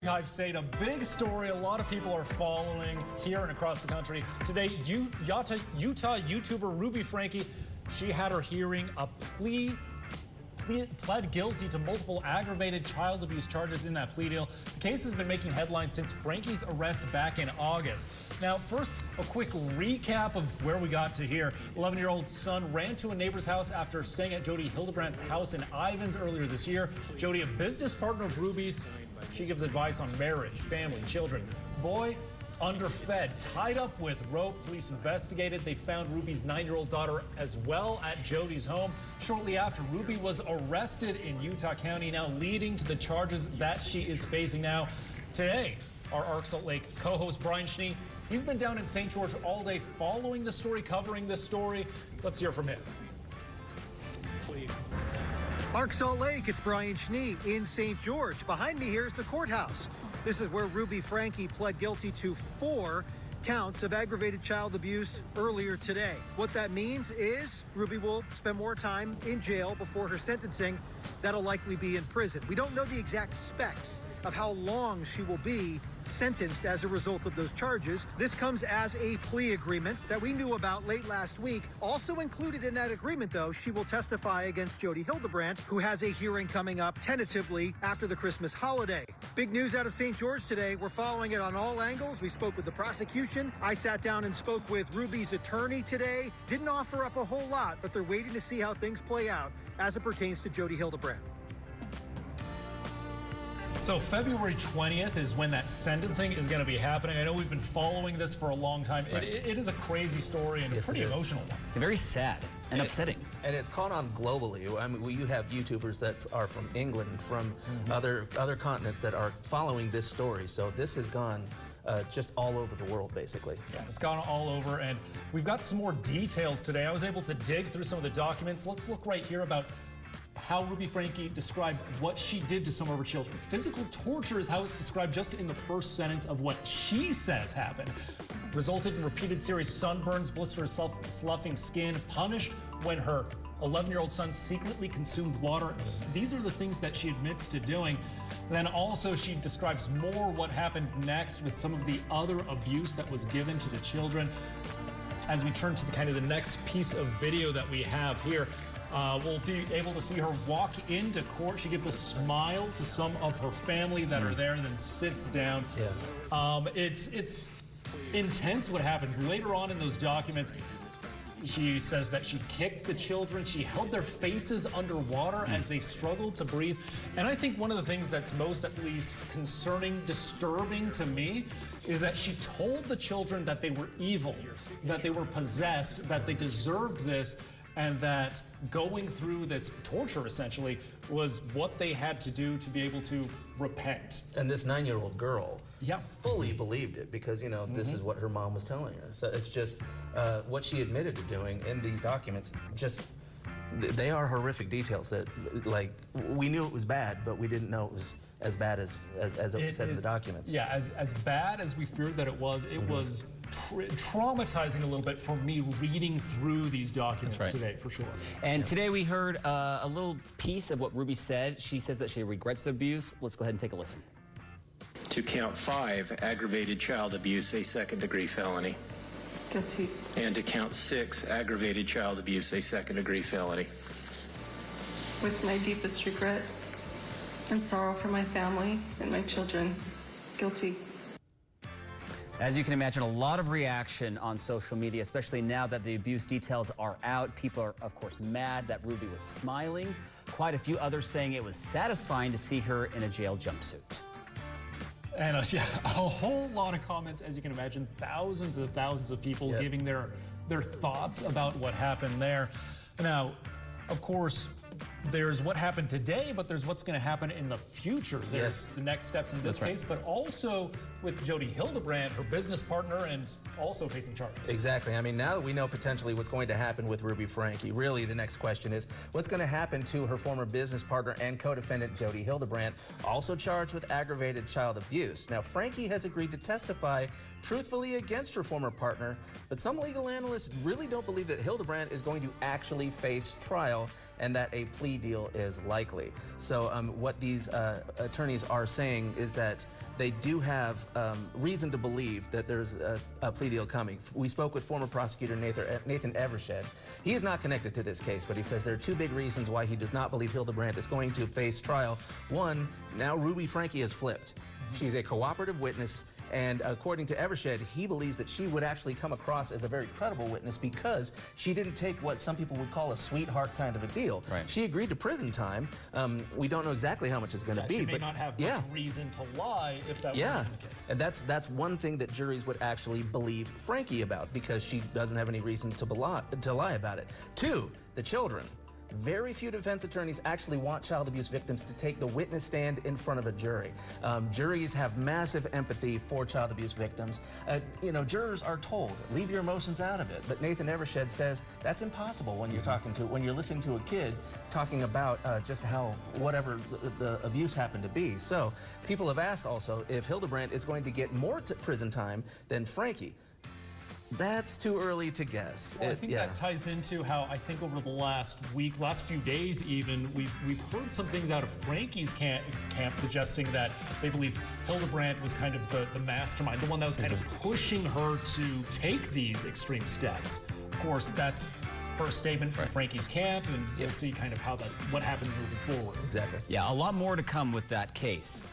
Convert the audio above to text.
I've stayed a big story a lot of people are following here and across the country. Today, Utah YouTuber Ruby Franke, she had her hearing. Pled guilty to multiple aggravated child abuse charges in that plea deal. The case has been making headlines since Franke's arrest back in August. Now, first, a quick recap of where we got to here. 11-year-old son ran to a neighbor's house after staying at Jodi Hildebrandt's house in Ivins earlier this year. Jodi, a business partner of Ruby's, she gives advice on marriage, family, children. Boy, underfed, tied up with rope. Police investigated. They found Ruby's 9-year-old daughter as well at Jodi's home. Shortly after, Ruby was arrested in Utah County, now leading to the charges that she is facing now. Today, our Arc Salt Lake co-host Brian Schnee, he's been down in St. George all day following the story, covering this story. Let's hear from him. Arc Salt Lake, it's Brian Schnee in St. George. Behind me here is the courthouse. This is where Ruby Franke pled guilty to 4 counts of aggravated child abuse earlier today. What that means is Ruby will spend more time in jail before her sentencing. That'll likely be in prison. We don't know the exact specs of how long she will be sentenced as a result of those charges. This comes as a plea agreement that we knew about late last week. Also included in that agreement, though, she will testify against Jodi Hildebrandt, who has a hearing coming up tentatively after the Christmas holiday. Big news out of St. George today. We're following it on all angles. We spoke with the prosecution. I sat down and spoke with Ruby's attorney today. Didn't offer up a whole lot, but they're waiting to see how things play out as it pertains to Jodi Hildebrandt. So February 20th is when that sentencing is going to be happening. I know we've been following this for a long time. Right. It is a crazy story and a pretty emotional one. Very sad and upsetting. And it's caught on globally. I mean, you have YouTubers that are from England, from other continents that are following this story. So this has gone just all over the world, basically. Yeah, it's gone all over, and we've got some more details today. I was able to dig through some of the documents. Let's look right here about how Ruby Franke described what she did to some of her children. Physical torture is how it's described just in the first sentence of what she says happened. Resulted in repeated serious sunburns, blisters, sloughing skin, punished when her 11-year-old son secretly consumed water. These are the things that she admits to doing. Then also she describes more what happened next with some of the other abuse that was given to the children. As we turn to the next piece of video that we have here, we'll be able to see her walk into court. She gives a smile to some of her family that are there and then sits down. Yeah. It's intense what happens. Later on in those documents, she says that she kicked the children. She held their faces underwater as they struggled to breathe. And I think one of the things that's most, at least, concerning, disturbing to me is that she told the children that they were evil, that they were possessed, that they deserved this, and that going through this torture, essentially, was what they had to do to be able to repent. And this 9-year-old girl fully believed it because, you know, this is what her mom was telling her. So it's just what she admitted to doing in these documents, just, they are horrific details that, like, we knew it was bad, but we didn't know it was as bad as it said in the documents. Yeah, as bad as we feared that it was traumatizing a little bit for me reading through these documents today, for sure. And today we heard a little piece of what Ruby said. She says that she regrets the abuse. Let's go ahead and take a listen. To count 5, aggravated child abuse, a second-degree felony. Guilty. And to count 6, aggravated child abuse, a second-degree felony. With my deepest regret and sorrow for my family and my children, guilty. As you can imagine, a lot of reaction on social media, especially now that the abuse details are out. People are, of course, mad that Ruby was smiling. Quite a few others saying it was satisfying to see her in a jail jumpsuit. And a whole lot of comments, as you can imagine, thousands of people giving their thoughts about what happened there. Now, of course, there's what happened today, but there's what's going to happen in the future. There's the next steps in this case, but also with Jodi Hildebrandt, her business partner, and also facing charges. Exactly. I mean, now that we know potentially what's going to happen with Ruby Franke, really the next question is what's going to happen to her former business partner and co-defendant Jodi Hildebrandt, also charged with aggravated child abuse. Now, Franke has agreed to testify truthfully against her former partner, but some legal analysts really don't believe that Hildebrandt is going to actually face trial and that a plea plea deal is likely. So what these attorneys are saying is that they do have reason to believe that there's a plea deal coming. We spoke with former prosecutor Nathan Evershed. He is not connected to this case, but he says there are two big reasons why he does not believe Hildebrandt is going to face trial. One, now Ruby Franke has flipped. She's a cooperative witness, and according to Evershed, he believes that she would actually come across as a very credible witness because she didn't take what some people would call a sweetheart kind of a deal. Right. She agreed to prison time. We don't know exactly how much it's going to be, She may but not have much reason to lie if that yeah, wasn't the case. and that's one thing that juries would actually believe Franke about because she doesn't have any reason to lie about it. Two, the children. Very few defense attorneys actually want child abuse victims to take the witness stand in front of a jury. Juries have massive empathy for child abuse victims. You know, jurors are told, leave your emotions out of it. But Nathan Evershed says that's impossible when you're listening to a kid talking about just how whatever the abuse happened to be. So people have asked also if Hildebrandt is going to get more prison time than Franke. That's too early to guess. Well, I think that ties into how I think over the last week, last few days even, we've heard some things out of Franke's camp suggesting that they believe Hildebrandt was kind of the mastermind, the one that was kind of pushing her to take these extreme steps. Of course, that's her statement from Franke's camp, and you'll see kind of how what happens moving forward. Exactly. Yeah, a lot more to come with that case.